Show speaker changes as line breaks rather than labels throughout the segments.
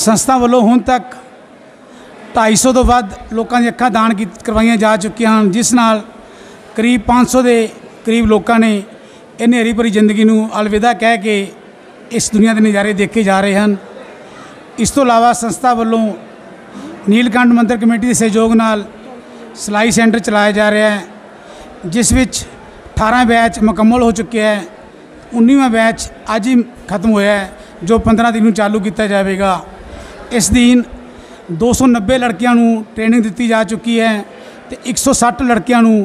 संस्था वालों हुण तक 250 तो वध लोगों की अखां दान करवाइयां जा चुकियां हैं, जिस नाल करीब 500 के करीब लोगों ने इन्हें हरी भरी जिंदगी नूं अलविदा कह के इस दुनिया के नज़ारे देखे जा रहे हैं। इस तो इलावा संस्था वालों नीलकंठ मंदिर कमेटी के सहयोग नाल सिलाई सेंटर चलाया जा रहा है, जिस विच 18 बैच मुकम्मल हो चुके हैं। 19वां बैच अज ही खत्म होया है, जो 15 दिन चालू किया जाएगा। इस दिन 290 लड़कियों को ट्रेनिंग दी जा चुकी है तो 160 लड़कियों को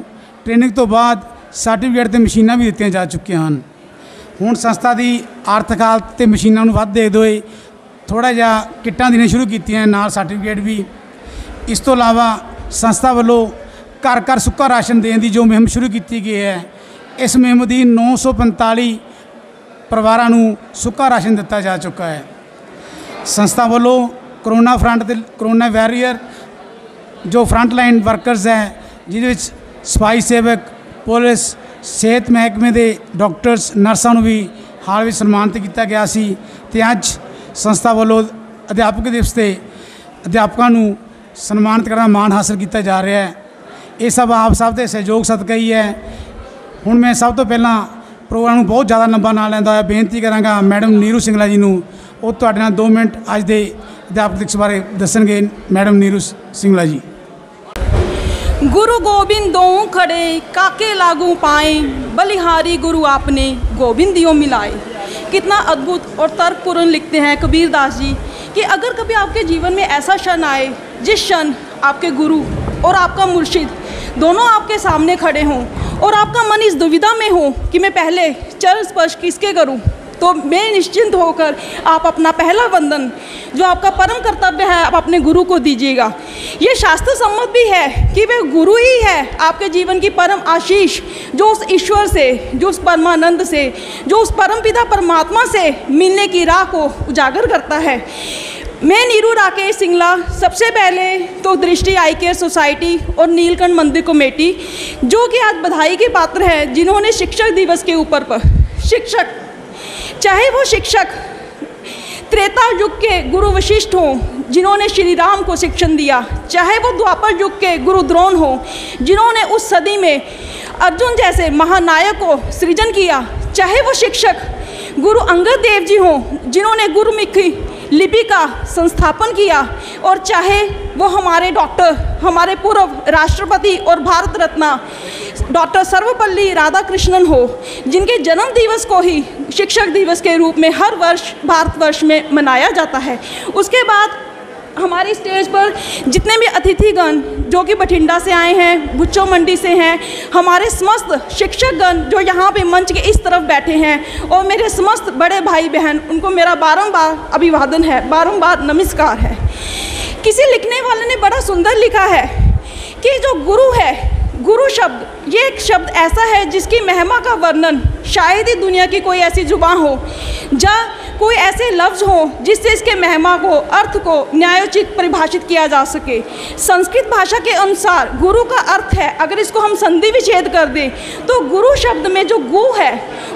ट्रेनिंग तो बाद सर्टिफिकेट तो मशीनां भी दी जा चुकी हैं। हुण संस्था की आर्थिक हालत तो मशीनों को वध देखते हुए थोड़ा जिहा किट्टां देने शुरू कीतियां, नाल सर्टिफिकेट भी। इस तो इलावा संस्था वालों घर घर सुक्का राशन देने की जो मुहिम शुरू की गई है, इस मुहिम की 945 परिवारों को सुक्का राशन दिता जा चुका है। संस्था वालों करोना फ्रंट ते करोना वैरियर जो फ्रंट लाइन वर्कर्स हैं, जिहदे विच सफाई सेवक, पुलिस, सेहत महकमे के डॉक्टर्स, नर्सां नूं भी हाल में सन्मानित किया गया सी। ते अज संस्था वालों अध्यापक दिवस से अध्यापकों को सन्मानित करना मान हासिल किया जा रहा है। ये सब आप सब के सहयोग सदका ही है। हुण मैं सब तो पहला प्रोग्राम में बहुत ज़्यादा लंबा ना लैंदा होया बेनती करांगा मैडम नीरू सिंगला जी नूं, वो तुहाडे नाल 2 मिनट अज दे अध्यापक दिवस बारे दसणगे। मैडम नीरू सिंगला जी।
गुरु गोबिंद दो खड़े काके लागू पाए, बलिहारी गुरु आपने गोबिंद दियो मिलाए। कितना अद्भुत और तर्कपूर्ण लिखते हैं कबीर दास जी कि अगर कभी आपके जीवन में ऐसा क्षण आए जिस क्षण आपके गुरु और आपका मुर्शिद दोनों आपके सामने खड़े हों और आपका मन इस दुविधा में हो कि मैं पहले चरण स्पर्श किसके करूं, तो मैं निश्चिंत होकर आप अपना पहला वंदन जो आपका परम कर्तव्य है आप अपने गुरु को दीजिएगा। ये शास्त्र सम्मत भी है कि वह गुरु ही है आपके जीवन की परम आशीष, जो उस ईश्वर से, जो उस परमानंद से, जो उस परम पिता परमात्मा से मिलने की राह को उजागर करता है। मैं नीरू राकेश सिंगला सबसे पहले तो दृष्टि आई केयर सोसाइटी और नीलकंठ मंदिर कमेटी, जो कि आज बधाई के पात्र है, जिन्होंने शिक्षक दिवस के ऊपर पर शिक्षक, चाहे वो शिक्षक त्रेता युग के गुरु वशिष्ठ हों जिन्होंने श्री राम को शिक्षण दिया, चाहे वो द्वापर युग के गुरु द्रोण हों जिन्होंने उस सदी में अर्जुन जैसे महानायक को सृजन किया, चाहे वो शिक्षक गुरु अंगद देव जी हों जिन्होंने गुरुमुखी लिपि का संस्थापन किया, और चाहे वो हमारे डॉक्टर, हमारे पूर्व राष्ट्रपति और भारत रत्न डॉक्टर सर्वपल्ली राधाकृष्णन हो, जिनके जन्म दिवस को ही शिक्षक दिवस के रूप में हर वर्ष भारतवर्ष में मनाया जाता है। उसके बाद हमारी स्टेज पर जितने भी अतिथिगण जो कि बठिंडा से आए हैं, भुच्चो मंडी से हैं, हमारे समस्त शिक्षकगण जो यहाँ पे मंच के इस तरफ बैठे हैं, और मेरे समस्त बड़े भाई बहन, उनको मेरा बारंबार अभिवादन है, बारंबार नमस्कार है। किसी लिखने वाले ने बड़ा सुंदर लिखा है कि जो गुरु है, गुरु शब्द, ये एक शब्द ऐसा है जिसकी महिमा का वर्णन शायद ही दुनिया की कोई ऐसी जुबान हो या कोई ऐसे लफ्ज़ हो जिससे इसके महिमा को, अर्थ को न्यायोचित परिभाषित किया जा सके। संस्कृत भाषा के अनुसार गुरु का अर्थ है, अगर इसको हम संधि विच्छेद कर दें तो गुरु शब्द में जो गु है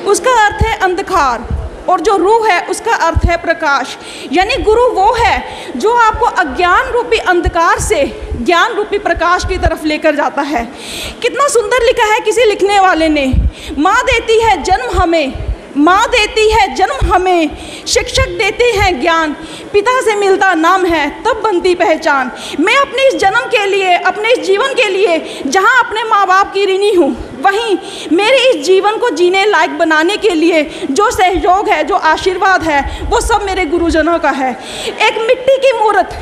उसका अर्थ है अंधकार, और जो रूह है उसका अर्थ है प्रकाश। यानी गुरु वो है जो आपको अज्ञान रूपी अंधकार से ज्ञान रूपी प्रकाश की तरफ लेकर जाता है। कितना सुंदर लिखा है किसी लिखने वाले ने, माँ देती है जन्म हमें, माँ देती है जन्म हमें, शिक्षक देते हैं ज्ञान, पिता से मिलता नाम है तब बनती पहचान। मैं अपने इस जन्म के लिए, अपने इस जीवन के लिए जहाँ अपने माँ बाप की ऋणी हूँ, वहीं मेरे इस जीवन को जीने लायक बनाने के लिए जो सहयोग है, जो आशीर्वाद है, वो सब मेरे गुरुजनों का है। एक मिट्टी की मूर्त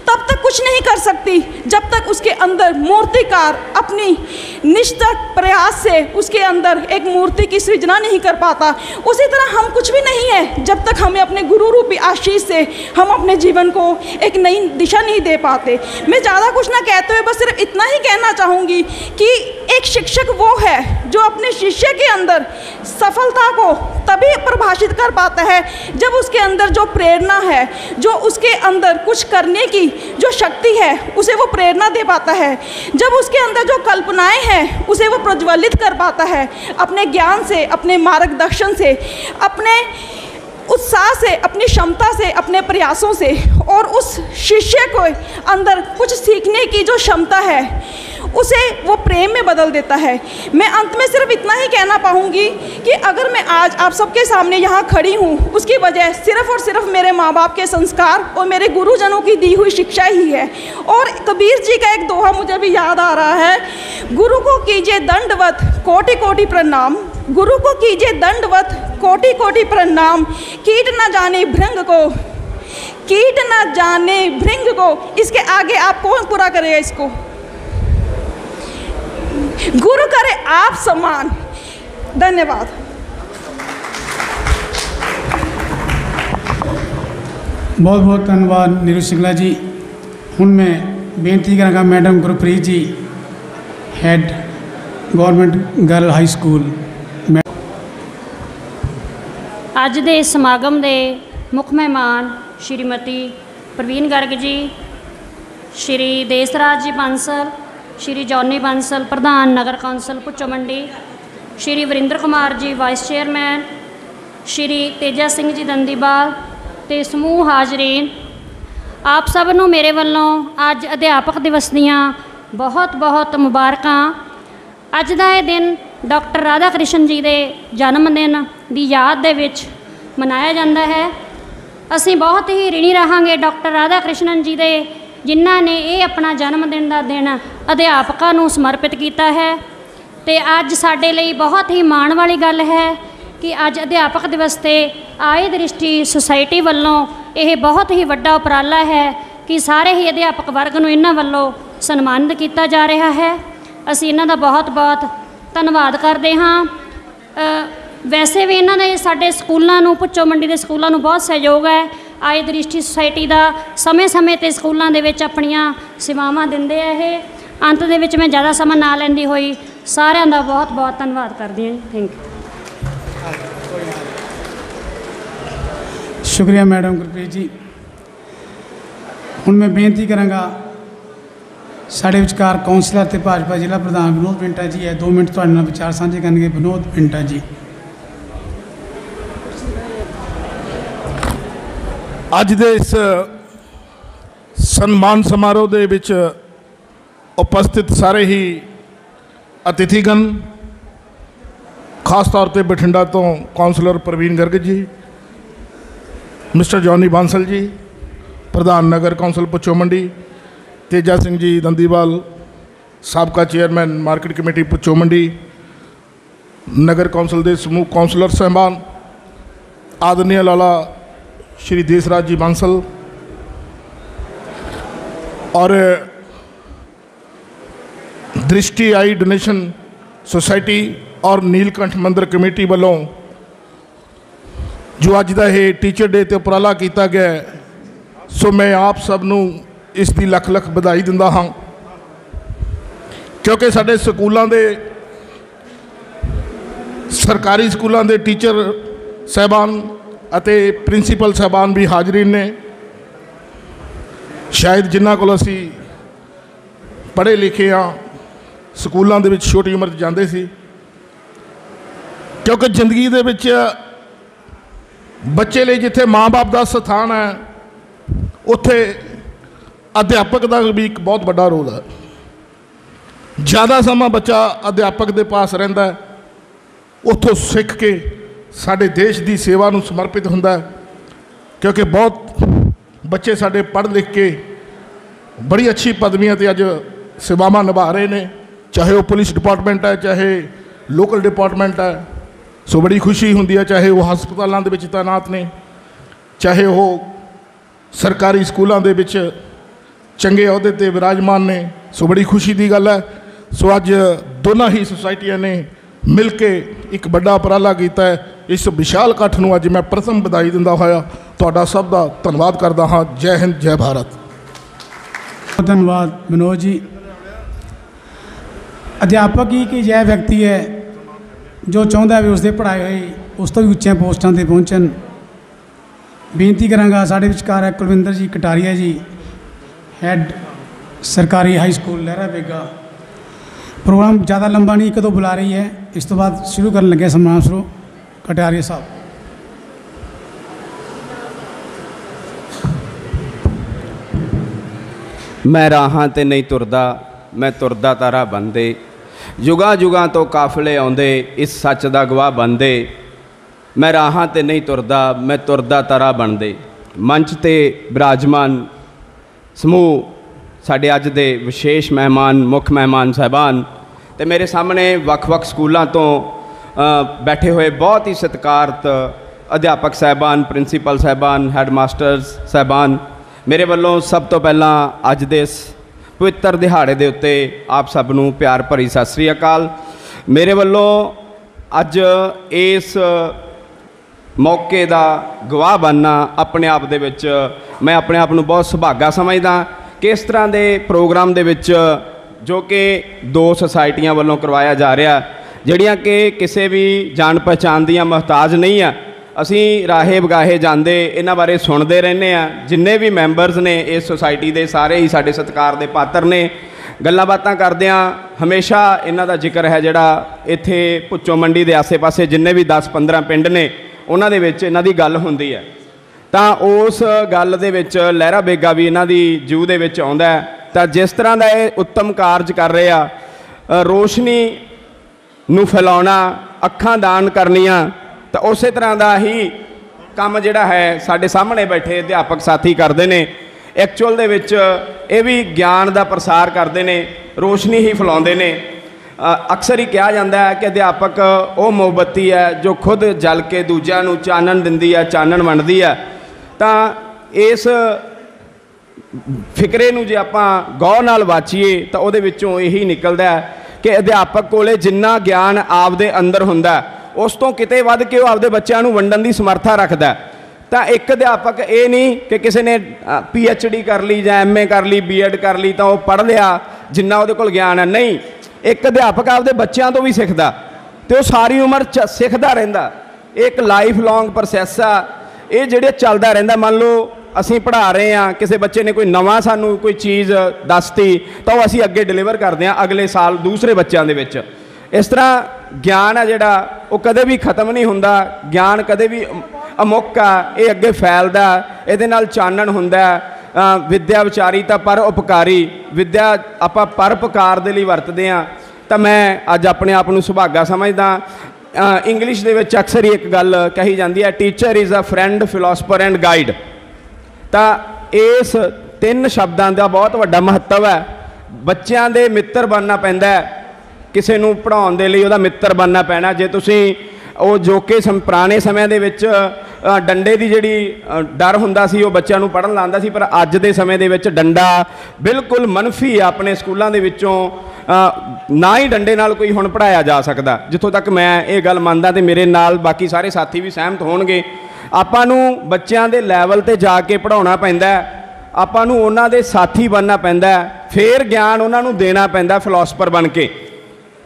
तब तक कुछ नहीं कर सकती जब तक उसके अंदर मूर्तिकार अपनी निष्ठक प्रयास से उसके अंदर एक मूर्ति की सृजना नहीं कर पाता। उसी तरह हम कुछ भी नहीं है जब तक हमें अपने गुरु रूपी आशीष से हम अपने जीवन को एक नई दिशा नहीं दे पाते। मैं ज़्यादा कुछ ना कहते हुए बस सिर्फ इतना ही कहना चाहूँगी कि एक शिक्षक वो है जो अपने शिष्य के अंदर सफलता को तभी परिभाषित कर पाता है जब उसके अंदर जो प्रेरणा है, जो उसके अंदर कुछ करने की जो शक्ति है, उसे वो प्रेरणा दे पाता है, जब उसके अंदर जो कल्पनाएं हैं उसे वो प्रज्वलित कर पाता है अपने ज्ञान से, अपने मार्गदर्शन से, अपने उत्साह से, अपनी क्षमता से, अपने प्रयासों से और उस शिष्य को अंदर कुछ सीखने की जो क्षमता है उसे वो प्रेम में बदल देता है। मैं अंत में सिर्फ इतना ही कहना पाऊँगी कि अगर मैं आज आप सबके सामने यहाँ खड़ी हूँ, उसकी वजह सिर्फ और सिर्फ मेरे माँ बाप के संस्कार और मेरे गुरुजनों की दी हुई शिक्षा ही है। और कबीर जी का एक दोहा मुझे भी याद आ रहा है, गुरु को कीजिए दंडवत कोटि कोटि प्रणाम, गुरु को कीजिए दंडवत कोटि कोटि प्रणाम, कीट न जाने भृंग को, कीट न जाने भृंग को। इसके आगे आप कौन पूरा करेगा इसको? गुरु करे आप सम्मान। धन्यवाद।
बहुत बहुत धन्यवाद नीरू सिंगला जी। हुण मैं बेनती करांगा madam Gurpreet ji, head government girl high school.
ਅੱਜ ਦੇ ਸਮਾਗਮ ਦੇ ਮੁੱਖ ਮਹਿਮਾਨ ਸ਼੍ਰੀਮਤੀ ਪ੍ਰਵੀਨ ਗਰਗ ਜੀ, ਸ਼੍ਰੀ ਦੇਸਰਾਜ ਜੀ ਬਾਂਸਲ, ਸ਼੍ਰੀ ਜੌਨੀ ਬਾਂਸਲ ਪ੍ਰਧਾਨ ਨਗਰ ਕੌਂਸਲ ਭੁੱਚੋ ਮੰਡੀ, ਸ਼੍ਰੀ ਵਰਿੰਦਰ ਕੁਮਾਰ ਜੀ ਵਾਈਸ ਚੇਅਰਮੈਨ, ਸ਼੍ਰੀ ਤੇਜਾ ਸਿੰਘ ਜੀ ਦੰਦੀਵਾਲ ਤੇ ਸਮੂਹ ਹਾਜ਼ਰੀਨ, ਆਪ ਸਭ ਨੂੰ ਮੇਰੇ ਵੱਲੋਂ ਅੱਜ ਅਧਿਆਪਕ ਦਿਵਸ ਦੀਆਂ ਬਹੁਤ ਬਹੁਤ ਮੁਬਾਰਕਾਂ। ਅੱਜ ਦਾ ਇਹ ਦਿਨ ਡਾਕਟਰ ਰਾਧਾ ਕ੍ਰਿਸ਼ਨ ਜੀ ਦੇ ਜਨਮ ਦਿਨ ਦੀ ਯਾਦ ਦੇ ਵਿੱਚ ਮਨਾਇਆ ਜਾਂਦਾ ਹੈ। ਅਸੀਂ ਬਹੁਤ ਹੀ ਰਿਣੀ ਰਹਾਂਗੇ ਡਾਕਟਰ ਰਾਧਾ ਕ੍ਰਿਸ਼ਨਨ ਜੀ ਦੇ, ਜਿਨ੍ਹਾਂ ਨੇ ਇਹ ਆਪਣਾ ਜਨਮ ਦਿਨ ਦਾ ਦਿਨ ਅਧਿਆਪਕਾਂ ਨੂੰ ਸਮਰਪਿਤ ਕੀਤਾ ਹੈ। ਅਤੇ ਅੱਜ ਸਾਡੇ ਲਈ ਬਹੁਤ ਹੀ ਮਾਣ ਵਾਲੀ ਗੱਲ ਹੈ ਕਿ ਅੱਜ ਅਧਿਆਪਕ ਦਿਵਸ 'ਤੇ ਆਏ ਦ੍ਰਿਸ਼ਟੀ ਸੁਸਾਇਟੀ ਵੱਲੋਂ ਇਹ ਬਹੁਤ ਹੀ ਵੱਡਾ ਉਪਰਾਲਾ ਹੈ ਕਿ ਸਾਰੇ ਹੀ ਅਧਿਆਪਕ ਵਰਗ ਨੂੰ ਇਹਨਾਂ ਵੱਲੋਂ ਸਨਮਾਨਿਤ ਕੀਤਾ ਜਾ ਰਿਹਾ ਹੈ। ਅਸੀਂ ਇਹਨਾਂ ਦਾ ਬਹੁਤ ਬਹੁਤ ਧੰਨਵਾਦ ਕਰਦੇ ਹਾਂ। ਵੈਸੇ ਵੀ ਇਹਨਾਂ ਦੇ ਸਾਡੇ ਸਕੂਲਾਂ ਨੂੰ, ਭੁੱਚੋ ਮੰਡੀ ਦੇ ਸਕੂਲਾਂ ਨੂੰ ਬਹੁਤ ਸਹਿਯੋਗ ਹੈ। ਆਏ ਦ੍ਰਿਸ਼ਟੀ ਸੁਸਾਇਟੀ ਦਾ ਸਮੇਂ ਸਮੇਂ 'ਤੇ ਸਕੂਲਾਂ ਦੇ ਵਿੱਚ ਆਪਣੀਆਂ ਸੇਵਾਵਾਂ ਦਿੰਦੇ ਆ ਇਹ। ਅੰਤ ਦੇ ਵਿੱਚ ਮੈਂ ਜ਼ਿਆਦਾ ਸਮਾਂ ਨਾ ਲੈਂਦੀ ਹੋਈ ਸਾਰਿਆਂ ਦਾ ਬਹੁਤ ਬਹੁਤ ਧੰਨਵਾਦ ਕਰਦੀ ਹਾਂ। Thank you.
शुक्रिया मैडम गुरप्रीत जी। हुण मैं बेनती करांगा साढ़े विचकार कौंसलर ते भाजपा जिला प्रधान विनोद पिंटा जी है, 2 मिनट तुहाडे नाल विचार साझे करनगे। विनोद पिंटा जी।
ਅੱਜ ਦੇ ਇਸ ਸਨਮਾਨ ਸਮਾਰੋਹ ਦੇ ਵਿੱਚ ਉਪਸਥਿਤ ਸਾਰੇ ਹੀ ਅਤਿਥੀਗਣ, ਖਾਸ ਤੌਰ ਤੇ ਬਠਿੰਡਾ ਤੋਂ ਕੌਂਸਲਰ ਪ੍ਰਵੀਨ ਗਰਗ ਜੀ, ਮਿਸਟਰ ਜੌਨੀ ਬਾਂਸਲ ਜੀ ਪ੍ਰਧਾਨ ਨਗਰ ਕੌਂਸਲ ਭੁੱਚੋ ਮੰਡੀ, ਤੇਜਾ ਸਿੰਘ ਜੀ ਦੰਦੀਵਾਲ ਸਾਬਕਾ ਚੇਅਰਮੈਨ ਮਾਰਕੀਟ ਕਮੇਟੀ ਭੁੱਚੋ ਮੰਡੀ, ਨਗਰ ਕੌਂਸਲ ਦੇ ਸਮੂਹ ਕੌਂਸਲਰ ਸਾਹਿਬਾਨ, ਆਦਰਨੀय ਲਾਲਾ श्री देसराज जी बांसल और दृष्टि आई डोनेशन सोसाइटी और नीलकंठ मंदिर कमेटी वालों जो अज का यह टीचर डे ते उपराला किया गया है, सो मैं आप सब नूं इस दी लख लख बधाई दिंदा हाँ। क्योंकि साडे स्कूलों के सरकारी स्कूलों के टीचर साहबान ਅਤੇ ਪ੍ਰਿੰਸੀਪਲ ਸਾਹਿਬਾਨ ਵੀ ਹਾਜ਼ਰੀਨ ਨੇ। ਸ਼ਾਇਦ ਜਿਨ੍ਹਾਂ ਕੋਲ ਅਸੀਂ ਪੜ੍ਹੇ ਲਿਖੇ ਹਾਂ, ਸਕੂਲਾਂ ਦੇ ਵਿੱਚ ਛੋਟੀ ਉਮਰ 'ਚ ਜਾਂਦੇ ਸੀ, ਕਿਉਂਕਿ ਜ਼ਿੰਦਗੀ ਦੇ ਵਿੱਚ ਬੱਚੇ ਲਈ ਜਿੱਥੇ ਮਾਂ-ਬਾਪ ਦਾ ਸਥਾਨ ਹੈ, ਉੱਥੇ ਅਧਿਆਪਕ ਦਾ ਵੀ ਇੱਕ ਬਹੁਤ ਵੱਡਾ ਰੋਲ ਹੈ। ਜ਼ਿਆਦਾ ਸਮਾਂ ਬੱਚਾ ਅਧਿਆਪਕ ਦੇ ਪਾਸ ਰਹਿੰਦਾ, ਉੱਥੋਂ ਸਿੱਖ ਕੇ ਸਾਡੇ ਦੇਸ਼ ਦੀ ਸੇਵਾ ਨੂੰ ਸਮਰਪਿਤ ਹੁੰਦਾ। ਕਿਉਂਕਿ ਬਹੁਤ ਬੱਚੇ ਸਾਡੇ ਪੜ੍ਹ ਲਿਖ ਕੇ ਬੜੀ ਅੱਛੀ ਪਦਵੀਆਂ 'ਤੇ ਅੱਜ ਸੇਵਾਵਾਂ ਨਿਭਾ ਰਹੇ ਨੇ, ਚਾਹੇ ਉਹ ਪੁਲਿਸ ਡਿਪਾਰਟਮੈਂਟ ਹੈ, ਚਾਹੇ ਲੋਕਲ ਡਿਪਾਰਟਮੈਂਟ ਹੈ। ਸੋ ਬੜੀ ਖੁਸ਼ੀ ਹੁੰਦੀ ਹੈ, ਚਾਹੇ ਉਹ ਹਸਪਤਾਲਾਂ ਦੇ ਵਿੱਚ ਤਾਇਨਾਤ ਨੇ, ਚਾਹੇ ਉਹ ਸਰਕਾਰੀ ਸਕੂਲਾਂ ਦੇ ਵਿੱਚ ਚੰਗੇ ਅਹੁਦੇ 'ਤੇ ਵਿਰਾਜਮਾਨ ਨੇ। ਸੋ ਬੜੀ ਖੁਸ਼ੀ ਦੀ ਗੱਲ ਹੈ। ਸੋ ਅੱਜ ਦੋਨਾਂ ਹੀ ਸੁਸਾਇਟੀਆਂ ਨੇ ਮਿਲ ਕੇ ਇੱਕ ਵੱਡਾ ਉਪਰਾਲਾ ਕੀਤਾ ਹੈ। ਇਸ ਵਿਸ਼ਾਲ ਇਕੱਠ ਨੂੰ ਅੱਜ ਮੈਂ ਪ੍ਰਥਮ ਵਧਾਈ ਦਿੰਦਾ ਹੋਇਆ ਤੁਹਾਡਾ ਸਭ ਦਾ ਧੰਨਵਾਦ ਕਰਦਾ ਹਾਂ। ਜੈ ਹਿੰਦ, ਜੈ ਭਾਰਤ।
धन्यवाद विनोद जी। अध्यापक ही एक अजिहा व्यक्ति है जो चाहता है भी उसके पढ़ाए हुए उस तो भी उच्चिया पोस्टां ते पहुँचन। बेनती करांगा साढ़े विचकार है कुलविंदर जी कटारिया जी, हैड सरकारी हाई स्कूल लहरा बेगा। प्रोग्राम ज़्यादा लंबा नहीं, एक दो बुला रही है, इस तो बाद शुरू करने लगे सम्मान शुरू। कटारिया साहब।
मैं राहां ते नहीं तुरदा, मैं तुरदा तारा बनदे, जुगां जुगां तो काफले आउंदे, इस सच दा गवाह बनदे। मैं राहां ते नहीं तुरदा, मैं तुरदा तारा बनदे। मंच ते विराजमान समूह साडे अज दे विशेष मेहमान, मुख मेहमान साहबान ते मेरे सामने वक्-वक् स्कूलों तो बैठे हुए बहुत ही सत्कारत अध्यापक साहबान, प्रिंसीपल साहबान, हैडमास्टर्स साहबान, मेरे वालों सब तो पहला अज दे इस पवित्र दिहाड़े दे उत्ते आप सब नूं प्यार भरी सत श्री अकाल। मेरे वालों अज इस मौके का गवाह बनना अपने आप दे विच मैं अपने आप नूं बहुत सुभागा समझदा कि इस तरह के प्रोग्राम दे विच जो कि 2 सोसाइटियां वालों करवाया जा रहा, जिहड़ियां कि किसी भी जान पहचान दियां मोहताज नहीं आ। असी राहे बगाहे जाते इन्हां बारे सुनते रहने आ। जिन्ने भी मैंबरस ने इस सोसाइटी के सारे ही साडे सत्कार के पात्र ने। गल्लां बातां करदिआं हमेशा इन्हां दा जिक्र है जिहड़ा इत्थे भुच्चो मंडी के आसे पासे जिन्ने भी 10-15 पिंड ने उन्हां दे विच इन्हां दी गल हुंदी है। तां उस गल दे विच लहरा बेगा भी इन्हां दी जूह दे विच आउंदा है। तां जिस तरह का ये उत्तम कारज कर रहे आ, रोशनी नूं फैलाउणा, अखां दान करनियां, तो उस तरह का ही काम जिहड़ा है साडे सामने बैठे अध्यापक साथी करते हैं। एक्चुअल दे विच ये भी ज्ञान का प्रसार करते हैं, रोशनी ही फैलाउंदे ने। अक्सर ही कहा जाता है कि अध्यापक वो मोमबत्ती है जो खुद जल के दूजिआं नूं चानण दिंदी है, चानण वंडदी है। तां इस फिकरे नूं जे आपां गौर नाल वाचीए तो उहदे विचों यही निकलदा है कि अध्यापक कोले जिन्ना ज्ञान आपदे अंदर हुंदा उस तो किते वध के वो आपदे बच्चों नूं वंडण दी समर्था रखदा। तो एक अध्यापक ये नहीं कि किसी ने PhD कर ली जां MA कर ली, B.Ed कर ली तो वह पढ़ लिया जिन्ना उहदे कोल ज्ञान है। नहीं, एक अध्यापक आपदे बच्चों तो भी सीखदा तो सारी उम्र सीखदा रहिंदा। एक लाइफ लॉन्ग प्रोसैस आ, ये जिहड़े चलदा रहिंदा। मान लो असीं पढ़ा रहे हैं, किसी बच्चे ने कोई नवां सानूं कोई चीज़ दसती तो असीं अगे डिलीवर करते हैं अगले साल दूसरे बच्चों दे विच। इस तरह ज्ञान है जिहड़ा वो कदे भी खत्म नहीं हुंदा। ज्ञान कदे भी अमुक आ, ये अगे फैलदा, इहदे नाल चानण हुंदा। विद्या विचारी तां पर उपकारी, विद्या आपां परोपकार दे लई वरतदे आ। तां मैं अज अपने आप नूं सुभागा समझदा। इंग्लिश दे विच अक्सर ही एक गल कही जाती है, teacher is a friend, philosopher and guide. तां इस 3 शब्दों का बहुत वड्डा महत्व है। बच्चों के मित्र बनना पैंदा है, किसी नूं पढ़ाउण दे लई उहदा मित्र बनना पैना। जे तुसीं वो जो कि पुराने समय दे विच डंडे की जिहड़ी डर हुंदा सी, वो बच्चों नूं पढ़न लांदा सी, पर अज दे समय दे विच डंडा बिल्कुल मनफी है। अपने स्कूलों दे विचों ना ही डंडे नाल कोई हुण पढ़ाया जा सकदा। जिथों तक मैं ये गल मनदा ते मेरे नाल बाकी सारे साथी भी सहमत होणगे। आपां नूं बच्चों के लैवल ते जाके पढ़ाउणा पैंदा, आपां नूं उन्हां दे साथी बनना पैंदा, फिर ज्ञान उन्हां नूं देना पैंदा फिलोसफर बन के।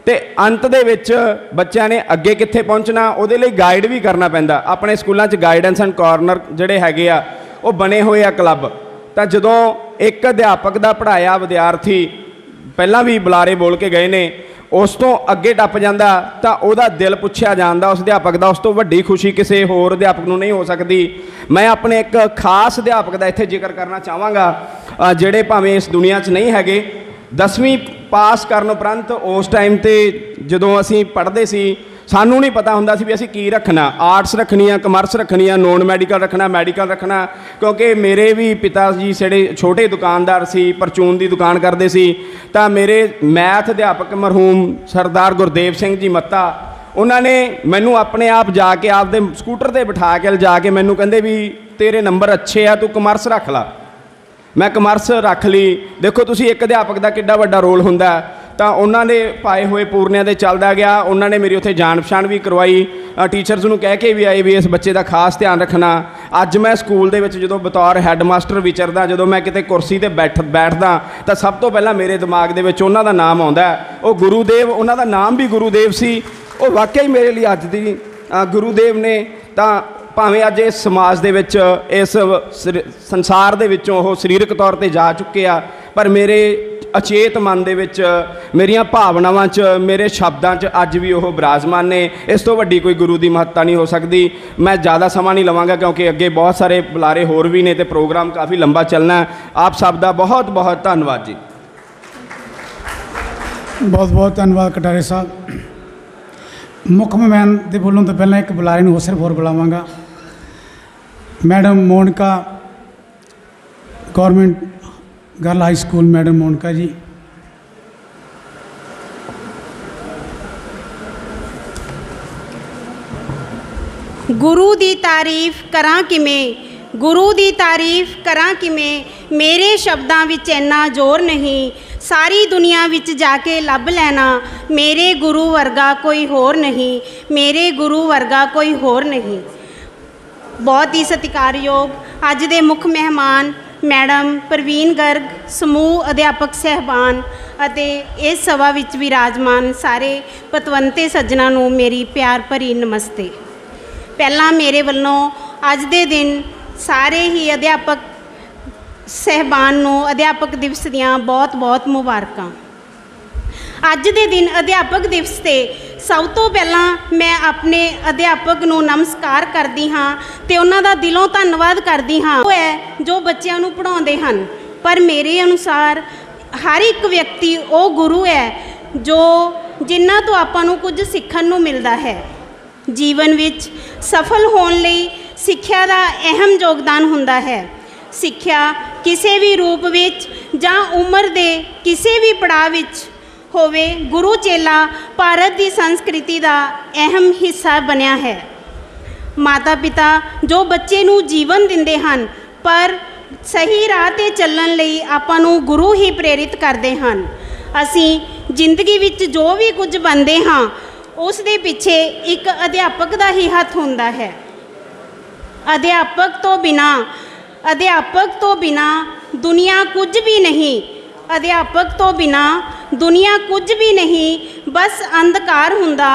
ते अंत दे विच बच्चों ने अगे कित्थे पहुँचना उहदे लई गाइड भी करना पैंदा। अपने स्कूलों च गाइडेंस एंड कॉर्नर जिहड़े हैगे आ वो बने हुए आ क्लब। तां जदों एक अध्यापक दा पढ़ाया विद्यार्थी पहलां भी बुलारे बोल के गए ने, उस तो अगे टप जांदा तां उहदा दिल पुछया जांदा उस अध्यापक दा। उस तो वड्डी खुशी किसी होर अध्यापक नूं नहीं हो सकती। मैं अपने एक खास अध्यापक दा इत्थे जिक्र करना चाहांगा, जिहड़े भावें इस दुनिया च नहीं हैगे। 10वीं पास करन उपरंत उस टाइम ते जदों असीं पढ़दे सी सानूं नहीं पता हुंदा सी भी असीं की रखना, आर्ट्स रखनी, कमर्स रखनी, नॉन मैडिकल रखना, मैडिकल रखना। क्योंकि मेरे भी पिता जी जेह्ड़े छोटे दुकानदार सी, परचून की दुकान करते सी। तां मेरे मैथ अध्यापक मरहूम सरदार गुरदेव सिंह जी मत्ता, उन्होंने मैनू अपने आप जाके आपदे स्कूटर पर बिठा के जा के मैनू कहंदे भी तेरे नंबर अच्छे आ, तू कमर्स रख ला। मैं कमर्स रख ली। देखो तुसी एक अध्यापक का किड्डा वड्डा रोल हुंदा। तो उन्होंने पाए हुए पूरनिया दे चलदा गया। उन्होंने मेरी उत्थे जान पछाण भी करवाई, टीचर्स नूं कह के भी आए भी इस बच्चे का खास ध्यान रखना। अज मैं स्कूल दे विच जदों बतौर हैडमास्टर विचरदा, जदों मैं किते कुर्सी ते बैठदा तो सब तो पहला मेरे दिमाग दे विच उन्हां दा नाम आउंदा। वो गुरुदेव, उन्हां दा नाम भी गुरुदेव सी। वो वाकई मेरे लिए अज दी गुरुदेव ने। तां भावें अज इस समाज दे विच इस संसार दे विचों वो सरीरक तौर पर जा चुके आ, पर मेरे ਅਚੇਤ ਮਨ ਦੇ ਵਿੱਚ, ਮੇਰੀਆਂ ਭਾਵਨਾਵਾਂ 'ਚ, ਮੇਰੇ ਸ਼ਬਦਾਂ 'ਚ ਅੱਜ ਵੀ ਉਹ ਬਿਰਾਜਮਾਨ ਨੇ। ਇਸ ਤੋਂ ਵੱਡੀ ਕੋਈ ਗੁਰੂ ਦੀ ਮਹੱਤਤਾ ਨਹੀਂ ਹੋ ਸਕਦੀ। ਮੈਂ ਜ਼ਿਆਦਾ ਸਮਾਂ ਨਹੀਂ ਲਵਾਂਗਾ ਕਿਉਂਕਿ ਅੱਗੇ ਬਹੁਤ ਸਾਰੇ ਬੁਲਾਰੇ ਹੋਰ ਵੀ ਨੇ ਤੇ ਪ੍ਰੋਗਰਾਮ ਕਾਫੀ ਲੰਬਾ ਚੱਲਣਾ। ਆਪ ਸਭ ਦਾ ਬਹੁਤ ਬਹੁਤ ਧੰਨਵਾਦ ਜੀ।
ਬਹੁਤ ਬਹੁਤ ਧੰਨਵਾਦ ਕਟਾਰੇ ਸਾਹਿਬ। ਮੁੱਖ ਮਹਿਮਾਨ ਦੇ ਬੋਲਣ ਤੋਂ ਪਹਿਲਾਂ ਇੱਕ ਬੁਲਾਰੇ ਨੂੰ ਸਿਰਫ ਹੋਰ ਬੁਲਾਵਾਂਗਾ। Madam Monika, government girl high school, madam Monika ji.
गुरु दी तारीफ करा किमें, गुरु दी तारीफ करा किमें, मेरे शब्दां विच इन्ना जोर नहीं, सारी दुनिया विच जाके लभ लेना, मेरे गुरु वर्गा कोई होर नहीं, मेरे गुरु वर्गा कोई होर नहीं। बहुत ही सत्कारयोग अज दे मुख मेहमान मैडम प्रवीण गर्ग, समूह अध्यापक सहबान ਅਤੇ इस सभा विच विराजमान सारे पतवंते सज्जनां नूं मेरी प्यार भरी नमस्ते। पहला मेरे वल्लों अज दे दिन सारे ही अध्यापक सहबान नूं अध्यापक दिवस दियां बहुत बहुत मुबारकां। अज दे दिन अध्यापक दिवस ते सब तो पहला मैं अपने अध्यापक नूं नमस्कार करदी हाँ ते उन्हां दा दिलों धन्नवाद करदी हाँ। वो है जो बच्चों नूं पढ़ाउंदे हन, पर मेरे अनुसार हर एक व्यक्ति वो गुरु है जो जिन्हां तो आपां नूं कुछ सीखण नूं मिलदा है। जीवन विच सफल होण लई सिक्ख्या दा अहम योगदान हुंदा है। सिक्ख्या किसी भी रूप विच जां उम्र दे किसी भी पड़ाव विच होवे, गुरु चेला भारत की संस्कृति का अहम हिस्सा बनया है। माता पिता जो बच्चे नूं जीवन दिंदे हन, पर सही राह ते चलण लई आपां नूं गुरु ही प्रेरित करते हैं। असीं जिंदगी विच जो भी कुछ बनते हाँ उस दे पिछे एक अध्यापक का ही हथ हुंदा है। अध्यापक तो बिना दुनिया कुछ भी नहीं, अध्यापक तो बिना दुनिया कुछ भी नहीं, बस अंधकार हुंदा।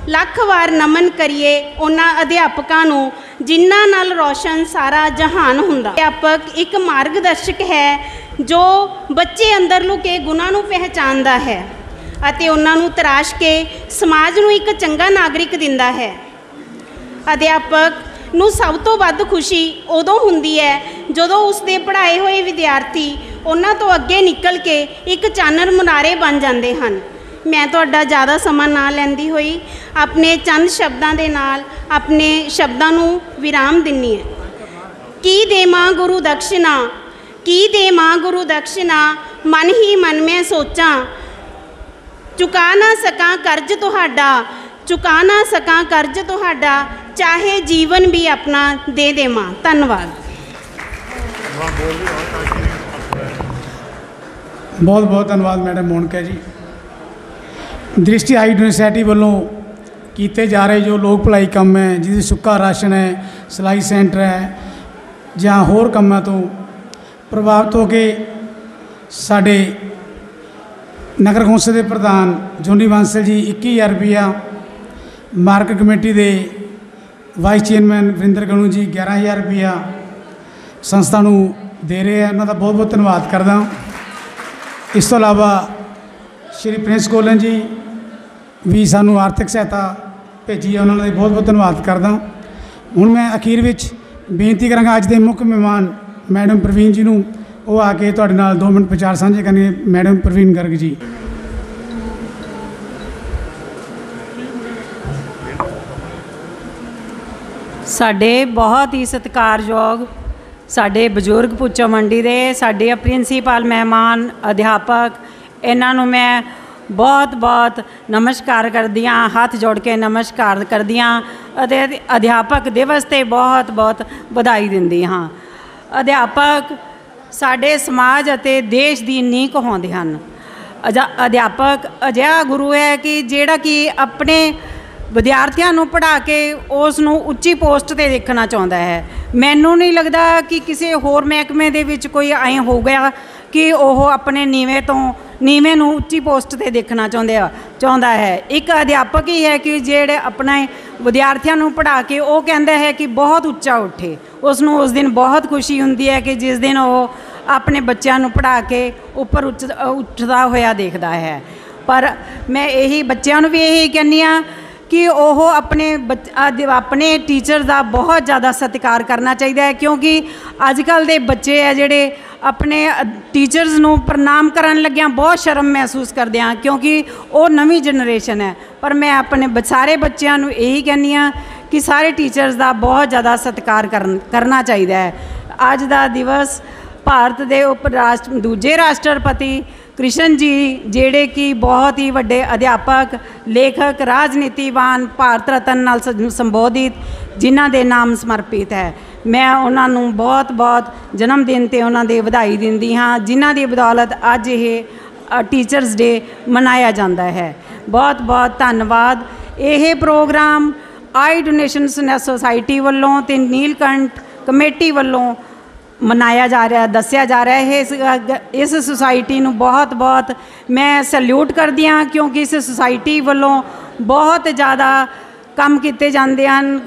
लख वार नमन करिए उन्हां अध्यापकां नूं जिन्हां नाल रोशन सारा जहान हुंदा। अध्यापक एक मार्गदर्शक है जो बच्चे अंदर लुके गुणां नूं पहचानदा है अते उन्हां नूं तराश के समाज नूं एक चंगा नागरिक दिंदा है। अध्यापक नूं सब तो वध खुशी उदों हुंदी है जदों उसदे पढ़ाए होए विद्यार्थी उन्हां तो अगे निकल के एक चानण मुनारे बन जाते हैं। मैं तुहाडा ज़्यादा समा ना लैंदी होई अपने चंद शब्दां दे नाल अपने शब्दां नूं विराम दिन्नी है। की देवां गुरु दक्षिणा, की देवां गुरु दक्षिणा, मन ही मन में सोचां, चुका ना सकां कर्ज तुहाडा, चुका ना सकां कर्ज तुहाडा, चाहे जीवन भी अपना दे देवां। धन्नवाद।
बहुत बहुत धन्यवाद मैडम मोनिका जी। दृष्टि हाई सोसाइटी वालों किए जा रहे जो लोक भलाई काम है, जिसमें सुक्का राशन है, सिलाई सेंटर है, ਜਾਂ होर कामों तो प्रभावित होकर साढ़े नगर कौंसल के प्रधान जोनी बांसल जी 21,000 रुपया, मार्केट कमेटी के वाइस चेयरमैन वरिंदर गणू जी 11,000 रुपया संस्था नूं दे रहे हैं। उन्होंने बहुत बहुत धन्यवाद करदा। इस तो इलावा श्री प्रिंस कोलन जी भी सानू आर्थिक सहायता भेजी है, उन्होंने बहुत बहुत धन्यवाद करदा। हुण मैं अखीर विच बेनती करांगा अज दे मुख मेहमान मैडम प्रवीण जी नूं वो आके तुहाडे नाल 2 मिनट विचार साझे करने। मैडम प्रवीण गर्ग जी।
साडे बहुत ही सत्कारयोग साडे बजुर्ग पुच्चो मंडी दे साडे प्रिंसीपल मेहमान अध्यापक, इन्हां नूं मैं बहुत बहुत नमस्कार करदी हाँ, हाथ जोड़ के नमस्कार करदी हाँ अते अध्यापक दिवस ते बहुत बहुत बधाई दिंदी हाँ। अध्यापक साडे समाज अते देश दी नींह कहाउंदे हन। अध्यापक अजिहा गुरु है कि जिहड़ा कि अपने विद्यार्थियों नूं पढ़ा के उस नूं उच्ची पोस्ट ते देखना चाहुंदा है। मैनूं नहीं लगदा कि किसी होर महकमे दे विच कोई ऐ हो गया कि वह अपने नीवें नूं उच्ची पोस्ट ते देखना चाहुंदा है। एक अध्यापक ही है कि जिहड़े अपने विद्यार्थियों नूं पढ़ा के वो कहंदा है कि बहुत उच्चा उठे। उसनूं उस दिन बहुत खुशी हुंदी है कि जिस दिन वो ਆਪਣੇ ਬੱਚਿਆਂ ਨੂੰ ਪੜ੍ਹਾ ਕੇ ਉੱਪਰ ਉੱਠਦਾ ਹੋਇਆ ਦੇਖਦਾ ਹੈ। ਪਰ ਮੈਂ ਇਹੀ ਬੱਚਿਆਂ ਨੂੰ ਵੀ ਇਹੀ ਕਹਿੰਦੀ ਹਾਂ ਕਿ ਉਹ ਆਪਣੇ ਟੀਚਰ ਦਾ ਬਹੁਤ ਜ਼ਿਆਦਾ ਸਤਿਕਾਰ ਕਰਨਾ ਚਾਹੀਦਾ ਹੈ, ਕਿਉਂਕਿ ਅੱਜ ਕੱਲ੍ਹ ਦੇ ਬੱਚੇ ਹੈ ਜਿਹੜੇ ਆਪਣੇ ਟੀਚਰਸ ਨੂੰ ਪ੍ਰਣਾਮ ਕਰਨ ਲੱਗਿਆਂ ਬਹੁਤ ਸ਼ਰਮ ਮਹਿਸੂਸ ਕਰਦੇ ਹਾਂ, ਕਿਉਂਕਿ ਉਹ ਨਵੀਂ ਜਨਰੇਸ਼ਨ ਹੈ। ਪਰ ਮੈਂ ਆਪਣੇ ਸਾਰੇ ਬੱਚਿਆਂ ਨੂੰ ਇਹੀ ਕਹਿੰਦੀ ਹਾਂ ਕਿ ਸਾਰੇ ਟੀਚਰਸ ਦਾ ਬਹੁਤ ਜ਼ਿਆਦਾ ਸਤਿਕਾਰ ਕਰਨਾ ਚਾਹੀਦਾ ਹੈ। ਅੱਜ ਦਾ ਦਿਵਸ ਭਾਰਤ ਦੇ ਦੂਜੇ ਰਾਸ਼ਟਰਪਤੀ ਕ੍ਰਿਸ਼ਨ ਜੀ, ਜਿਹੜੇ ਕਿ ਬਹੁਤ ਹੀ ਵੱਡੇ ਅਧਿਆਪਕ, ਲੇਖਕ, ਰਾਜਨੀਤੀਵਾਨ, ਭਾਰਤ ਰਤਨ ਨਾਲ ਸੰਬੋਧਿਤ, ਜਿਨ੍ਹਾਂ ਦੇ ਨਾਮ ਸਮਰਪਿਤ ਹੈ, ਮੈਂ ਉਹਨਾਂ ਨੂੰ ਬਹੁਤ ਬਹੁਤ ਜਨਮ ਦਿਨ 'ਤੇ ਉਹਨਾਂ ਦੇ ਵਧਾਈ ਦਿੰਦੀ ਹਾਂ, ਜਿਨ੍ਹਾਂ ਦੀ ਬਦੌਲਤ ਅੱਜ ਇਹ ਟੀਚਰਸ ਡੇ ਮਨਾਇਆ ਜਾਂਦਾ ਹੈ। ਬਹੁਤ ਬਹੁਤ ਧੰਨਵਾਦ। ਇਹ ਪ੍ਰੋਗਰਾਮ ਆਈ ਡੋਨੇਸ਼ਨ ਸੁਸਾਇਟੀ ਵੱਲੋਂ ਅਤੇ ਨੀਲਕੰਠ ਕਮੇਟੀ ਵੱਲੋਂ ਮਨਾਇਆ ਜਾ ਰਿਹਾ, ਦੱਸਿਆ ਜਾ ਰਿਹਾ ਹੈ। ਇਸ ਸੁਸਾਇਟੀ ਨੂੰ ਬਹੁਤ ਬਹੁਤ ਮੈਂ ਸੈਲਿਊਟ ਕਰਦੀ ਹਾਂ, ਕਿਉਂਕਿ ਇਸ ਸੁਸਾਇਟੀ ਵੱਲੋਂ ਬਹੁਤ ਜ਼ਿਆਦਾ ਕੰਮ ਕੀਤੇ ਜਾਂਦੇ ਹਨ।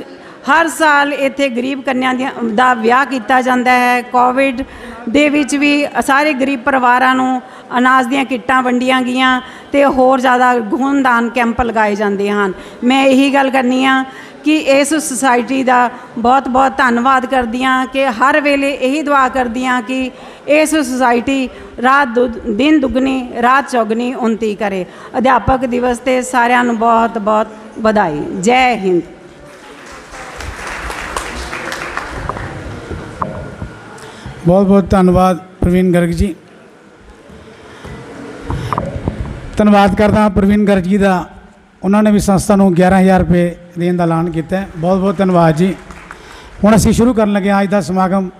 ਹਰ ਸਾਲ ਇੱਥੇ ਗਰੀਬ ਕੰਨਿਆਂ ਦਾ ਵਿਆਹ ਕੀਤਾ ਜਾਂਦਾ ਹੈ। ਕੋਵਿਡ ਦੇ ਵਿੱਚ ਵੀ ਸਾਰੇ ਗਰੀਬ ਪਰਿਵਾਰਾਂ ਨੂੰ ਅਨਾਜ ਦੀਆਂ ਕਿੱਟਾਂ ਵੰਡੀਆਂ ਗਈਆਂ ਅਤੇ ਹੋਰ ਜ਼ਿਆਦਾ ਖੂਨਦਾਨ ਕੈਂਪ ਲਗਾਏ ਜਾਂਦੇ ਹਨ। ਮੈਂ ਇਹੀ ਗੱਲ ਕਰਨੀ ਆ ਕਿ ਇਸ ਸੁਸਾਇਟੀ ਦਾ ਬਹੁਤ ਬਹੁਤ ਧੰਨਵਾਦ ਕਰਦੀ ਹਾਂ, ਕਿ ਹਰ ਵੇਲੇ ਇਹੀ ਦੁਆ ਕਰਦੀ ਹਾਂ ਕਿ ਇਸ ਸੁਸਾਇਟੀ ਦਿਨ ਦੁੱਗਣੀ ਰਾਤ ਚੌਗਣੀ ਉੱਨਤੀ ਕਰੇ। ਅਧਿਆਪਕ ਦਿਵਸ 'ਤੇ ਸਾਰਿਆਂ ਨੂੰ ਬਹੁਤ ਬਹੁਤ ਵਧਾਈ। ਜੈ ਹਿੰਦ।
बहुत बहुत धन्यवाद प्रवीण गर्ग जी। धन्यवाद करता प्रवीण गर्ग जी का, उन्होंने भी संस्था को 11,000 रुपये देने का ऐलान किया। बहुत बहुत धन्यवाद जी। हुण असीं शुरू करन लगे अज का समागम।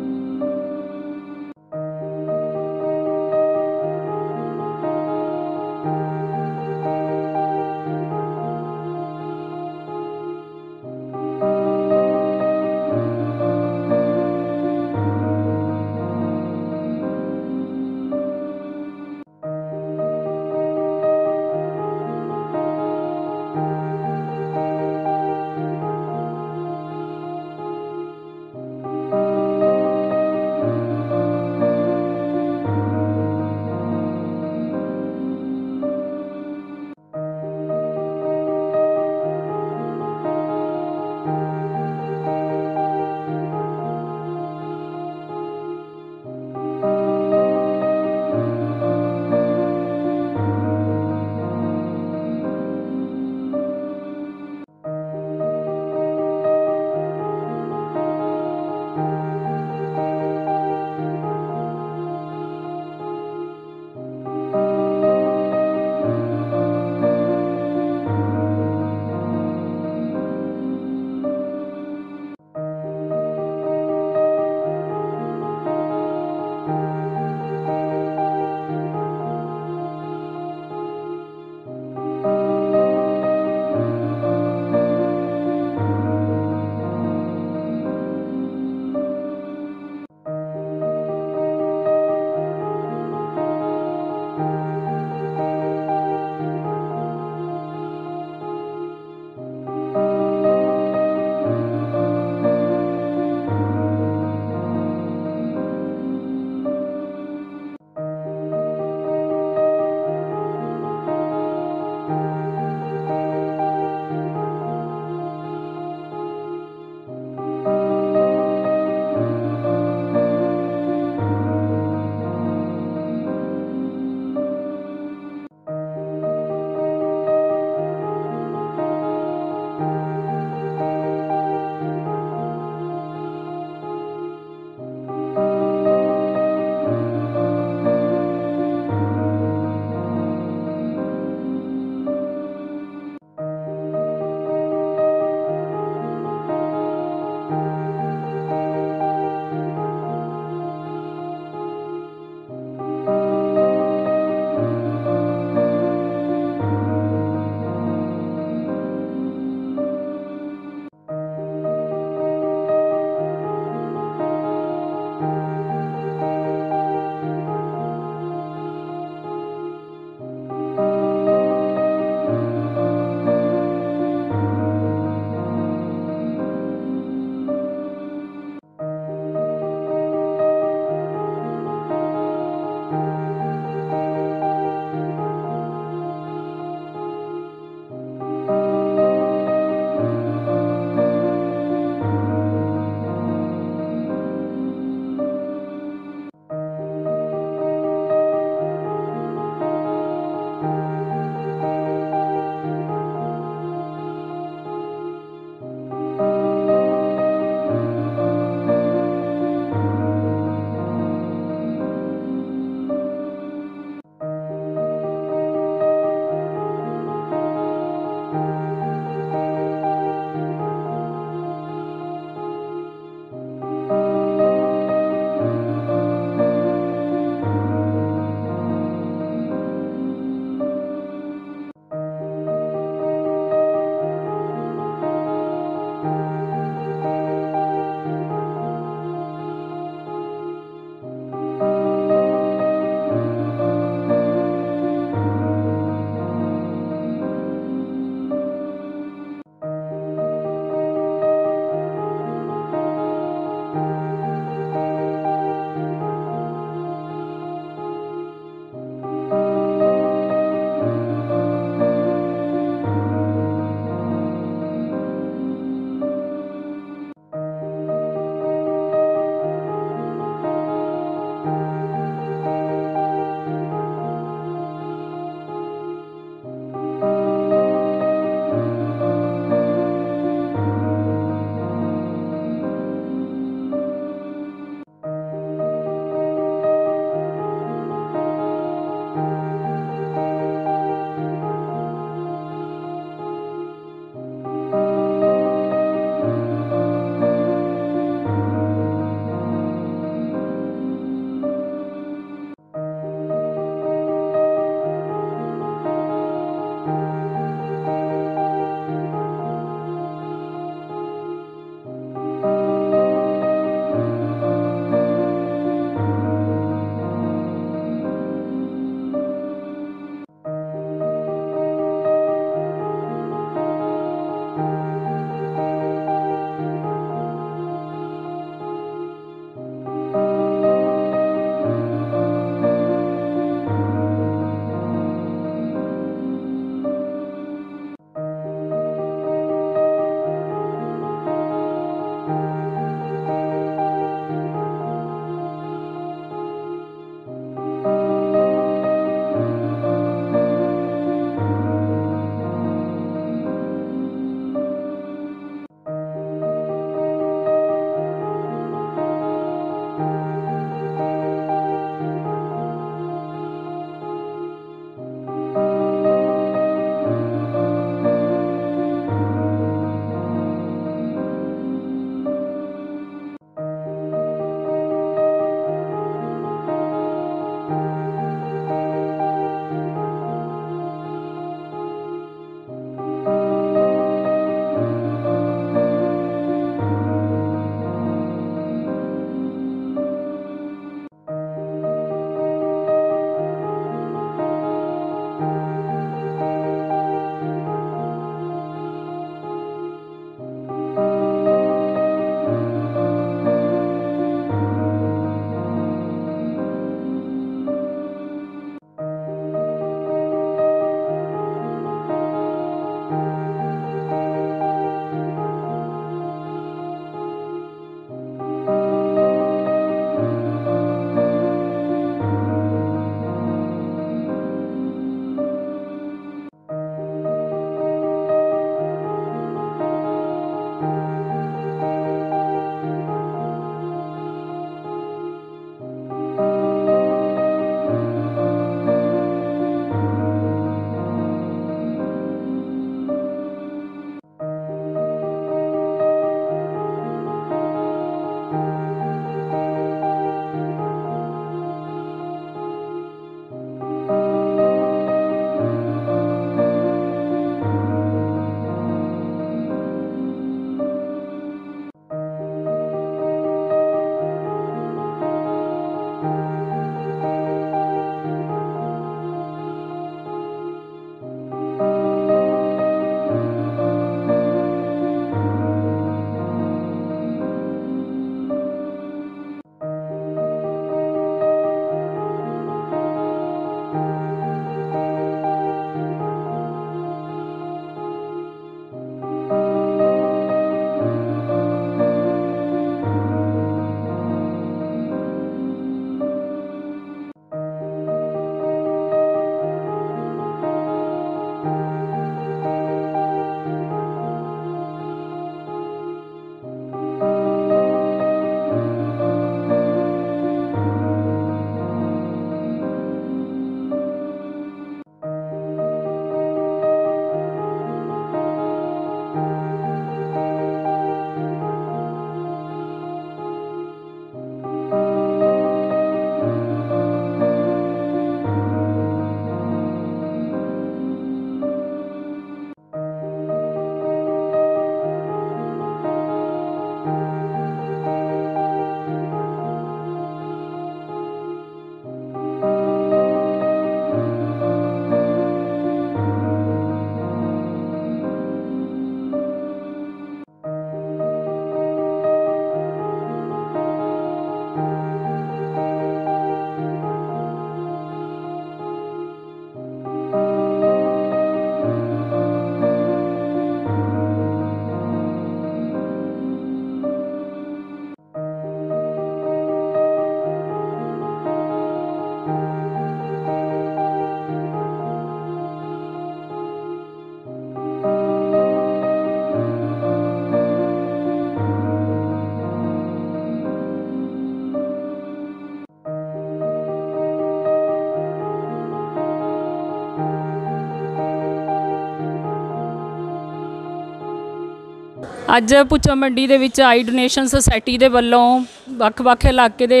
ਅੱਜ ਭੁੱਚੋ ਮੰਡੀ ਦੇ ਵਿੱਚ ਆਈ ਡੋਨੇਸ਼ਨ ਸੁਸਾਇਟੀ ਦੇ ਵੱਲੋਂ ਵੱਖ-ਵੱਖ ਇਲਾਕੇ ਦੇ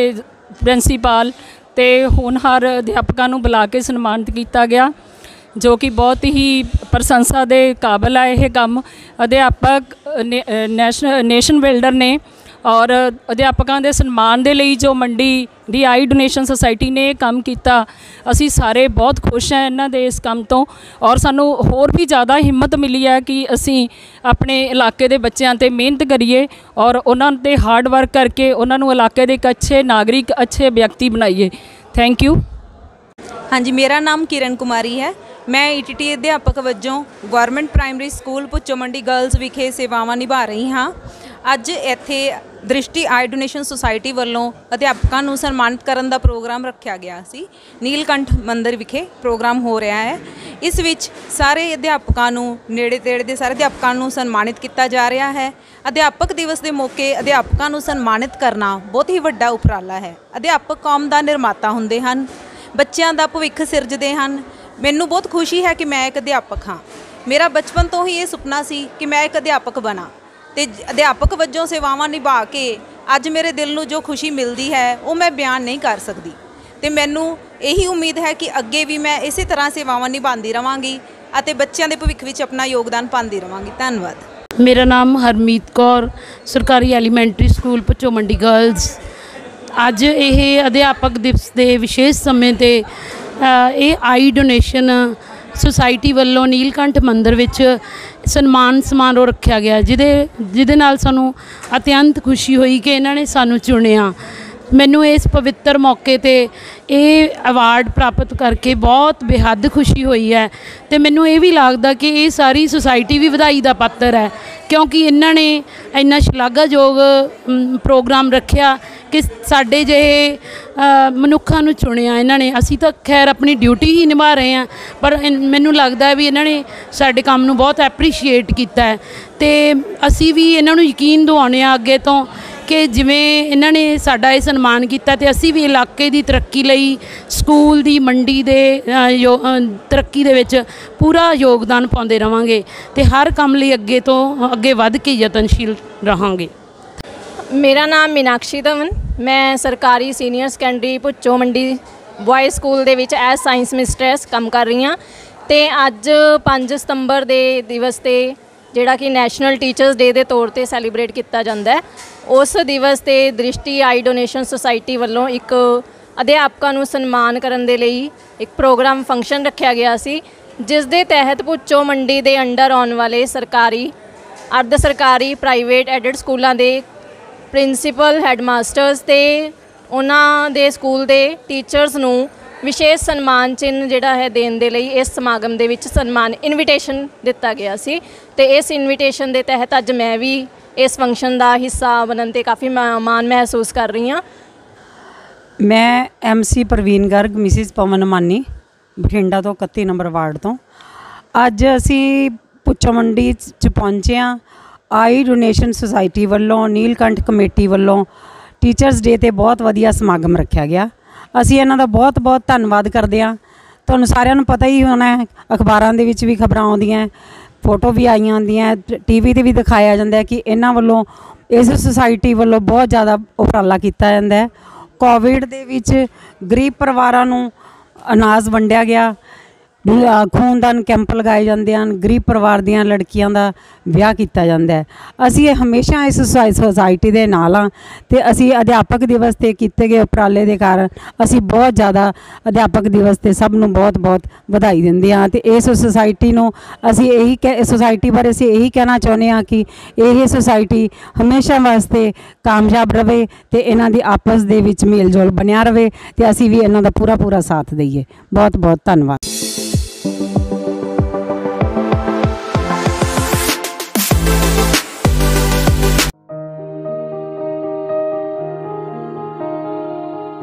ਪ੍ਰਿੰਸੀਪਲ ਤੇ ਹੋਣਹਾਰ ਅਧਿਆਪਕਾਂ ਨੂੰ ਬੁਲਾ ਕੇ ਸਨਮਾਨਿਤ ਕੀਤਾ ਗਿਆ, ਜੋ ਕਿ ਬਹੁਤ ਹੀ ਪ੍ਰਸ਼ੰਸਾ ਦੇ ਕਾਬਿਲ ਹੈ। ਇਹ ਕੰਮ ਅਧਿਆਪਕ ਨੇਸ਼ਨ ਬਿਲਡਰ ਨੇ ਔਰ ਅਧਿਆਪਕਾਂ ਦੇ ਸਨਮਾਨ ਦੇ ਲਈ ਜੋ ਮੰਡੀ ਦੀ ਆਈ ਡੋਨੇਸ਼ਨ ਸੁਸਾਇਟੀ ਨੇ ਇਹ ਕੰਮ ਕੀਤਾ, ਅਸੀਂ ਸਾਰੇ ਬਹੁਤ ਖੁਸ਼ ਹਾਂ ਇਹਨਾਂ ਦੇ ਇਸ ਕੰਮ ਤੋਂ। ਔਰ ਸਾਨੂੰ ਹੋਰ ਵੀ ਜ਼ਿਆਦਾ ਹਿੰਮਤ ਮਿਲੀ ਹੈ ਕਿ ਅਸੀਂ ਆਪਣੇ ਇਲਾਕੇ ਦੇ ਬੱਚਿਆਂ 'ਤੇ ਮਿਹਨਤ ਕਰੀਏ ਔਰ ਉਹਨਾਂ 'ਤੇ ਹਾਰਡ ਵਰਕ ਕਰਕੇ ਉਹਨਾਂ ਨੂੰ ਇਲਾਕੇ ਦੇ ਇੱਕ ਅੱਛੇ ਨਾਗਰਿਕ, ਅੱਛੇ ਵਿਅਕਤੀ ਬਣਾਈਏ। Thank you.
हाँ जी, मेरा नाम किरण कुमारी है। मैं ईटीटी अध्यापक वजों गवर्नमेंट प्राइमरी स्कूल भुच्चो मंडी गर्ल्स विखे सेवावां निभा रही हाँ। अज इत्थे दृष्टि आई डोनेशन सोसाइटी वालों अध्यापकों को सन्मानित करने का प्रोग्राम रखा गया सी। नीलकंठ मंदिर विखे प्रोग्राम हो रहा है। इस विच सारे अध्यापकों को, नेड़े तेड़े के सारे अध्यापकों को सन्मानित किया जा रहा है। अध्यापक दिवस के मौके अध्यापकों को सन्मानित करना बहुत ही वड्डा उपराला है। अध्यापक कौम का निर्माता होंदे हन, बच्चों का भविख सिरजते हैं। मैनू बहुत खुशी है कि मैं एक अध्यापक हाँ। मेरा बचपन तो ही ये सुपना सी कि मैं एक अध्यापक बना, तो अध्यापक वजों सेवावां निभा के अज मेरे दिल नू जो खुशी मिलती है वो मैं बयान नहीं कर सकती। तो मैनू यही उम्मीद है कि अगे भी मैं इस तरह सेवावां निभाती रहांगी और बच्चों के भविख विच अपना योगदान पाती रहांगी। धन्यवाद।
मेरा नाम हरमीत कौर, सरकारी एलीमेंटरी स्कूल भुच्चो मंडी गर्ल्स। ਅੱਜ ਇਹ ਅਧਿਆਪਕ ਦਿਵਸ ਦੇ ਵਿਸ਼ੇਸ਼ ਸਮੇਂ 'ਤੇ ਇਹ ਆਈ ਡੋਨੇਸ਼ਨ ਸੁਸਾਇਟੀ ਵੱਲੋਂ ਨੀਲਕੰਠ ਮੰਦਿਰ ਵਿੱਚ ਸਨਮਾਨ ਸਮਾਰੋਹ ਰੱਖਿਆ ਗਿਆ, ਜਿਹਦੇ ਨਾਲ ਸਾਨੂੰ ਅਤਿਅੰਤ ਖੁਸ਼ੀ ਹੋਈ ਕਿ ਇਹਨਾਂ ਨੇ ਸਾਨੂੰ ਚੁਣਿਆ। ਮੈਨੂੰ ਇਸ ਪਵਿੱਤਰ ਮੌਕੇ 'ਤੇ ਇਹ ਅਵਾਰਡ ਪ੍ਰਾਪਤ ਕਰਕੇ ਬਹੁਤ ਬੇਹੱਦ ਖੁਸ਼ੀ ਹੋਈ ਹੈ ਅਤੇ ਮੈਨੂੰ ਇਹ ਵੀ ਲੱਗਦਾ ਕਿ ਇਹ ਸਾਰੀ ਸੁਸਾਇਟੀ ਵੀ ਵਧਾਈ ਦਾ ਪਾਤਰ ਹੈ, ਕਿਉਂਕਿ ਇਹਨਾਂ ਨੇ ਇੰਨਾ ਸ਼ਲਾਘਾਯੋਗ ਪ੍ਰੋਗਰਾਮ ਰੱਖਿਆ ਕਿ ਸਾਡੇ ਜਿਹੇ ਮਨੁੱਖਾਂ ਨੂੰ ਚੁਣਿਆ ਇਹਨਾਂ ਨੇ। ਅਸੀਂ ਤਾਂ ਖੈਰ ਆਪਣੀ ਡਿਊਟੀ ਹੀ ਨਿਭਾ ਰਹੇ ਹਾਂ, ਪਰ ਮੈਨੂੰ ਲੱਗਦਾ ਵੀ ਇਹਨਾਂ ਨੇ ਸਾਡੇ ਕੰਮ ਨੂੰ ਬਹੁਤ ਐਪਰੀਸ਼ੀਏਟ ਕੀਤਾ ਹੈ ਅਤੇ ਅਸੀਂ ਵੀ ਇਹਨਾਂ ਨੂੰ ਯਕੀਨ ਦਿਵਾਉਂਦੇ ਹਾਂ ਅੱਗੇ ਤੋਂ ਕਿ ਜਿਵੇਂ ਇਹਨਾਂ ਨੇ ਸਾਡਾ ਇਹ ਸਨਮਾਨ ਕੀਤਾ ਅਤੇ ਅਸੀਂ ਵੀ ਇਲਾਕੇ ਦੀ ਤਰੱਕੀ ਲਈ, ਸਕੂਲ ਦੀ, ਮੰਡੀ ਦੇ ਤਰੱਕੀ ਦੇ ਵਿੱਚ ਪੂਰਾ ਯੋਗਦਾਨ ਪਾਉਂਦੇ ਰਹਾਂਗੇ ਅਤੇ ਹਰ ਕੰਮ ਲਈ ਅੱਗੇ ਤੋਂ ਅੱਗੇ ਵੱਧ ਕੇ ਯਤਨਸ਼ੀਲ ਰਹਾਂਗੇ।
मेरा नाम मीनाक्षी धवन, मैं सरकारी सीनियर सैकेंडरी भुच्चो मंडी बॉयज़ स्कूल दे विच एज साइंस मिस्ट्रेस काम कर रही हाँ। तो अज 5 सितंबर के दिवस से जिहड़ा कि नैशनल टीचर्स डे के तौर पर सैलीब्रेट किया जाता है, उस दिवस से दृष्टि आई डोनेशन सोसाइटी वालों एक अध्यापकों को सन्मान करने के लिए एक प्रोग्राम फंक्शन रखा गया सी, जिस दे तहत भुच्चो मंडी के अंडर आने वाले सरकारी, अर्ध सरकारी, प्राइवेट एडेड स्कूलों के प्रिंसीपल, हैडमास्टर्स ते उन्हां दे स्कूल दे टीचर्स नूं विशेष सन्मान चिन्ह जिहड़ा है देण दे लई इस समागम दे विच सन्मान इनविटेशन दिता गया सी। ते इस इनविटेशन दे तहत अज मैं भी इस फंक्शन का हिस्सा बनन ते काफ़ी माण महसूस कर रही हाँ।
मैं MC प्रवीण गर्ग, मिसिज पवन मानी, बठिंडा तो 31 नंबर वार्ड तो अज असी भुच्चो मंडी च पहुँचे हाँ। आई डोनेशन सोसाइटी वालों, नीलकंठ कमेटी वालों टीचर्स डे ते बहुत वधिया समागम रखा गया। असी इन्हां दा बहुत बहुत धन्नवाद करते हैं। तुहानूं सारिआं नूं पता ही होना है, अखबारां दे विच भी खबरां आउंदियां, फोटो भी आईयां हुंदियां, TV ते भी दिखाया जाता है कि इन्हां वालों इस सोसाइटी वालों बहुत ज़्यादा उपराला किया जाता है। कोविड दे विच गरीब परिवारां नूं अनाज वंडिया गया, खूनदान कैंप लगाए जाते हैं, गरीब परिवार दियां लड़कियां दा विआह किया जाता है। असी हमेशा इस सोसाइटी के नाल हाँ ते असी अध्यापक दिवस ते किए गए उपराले के कारण असी बहुत ज़्यादा अध्यापक दिवस ते सब नूं बहुत बहुत बधाई दिंदे हाँ। ते इस सोसाइटी नूं असी यही सोसाइटी बारे असी यही कहना चाहुंदे हाँ कि यह सोसाइटी हमेशा वास्ते कामयाब रहे ते इन्हां दी आपस दे विच मेल जोल बनिया रहे ते असी भी इन्हां दा पूरा पूरा साथ दईए। बहुत बहुत धन्नवाद।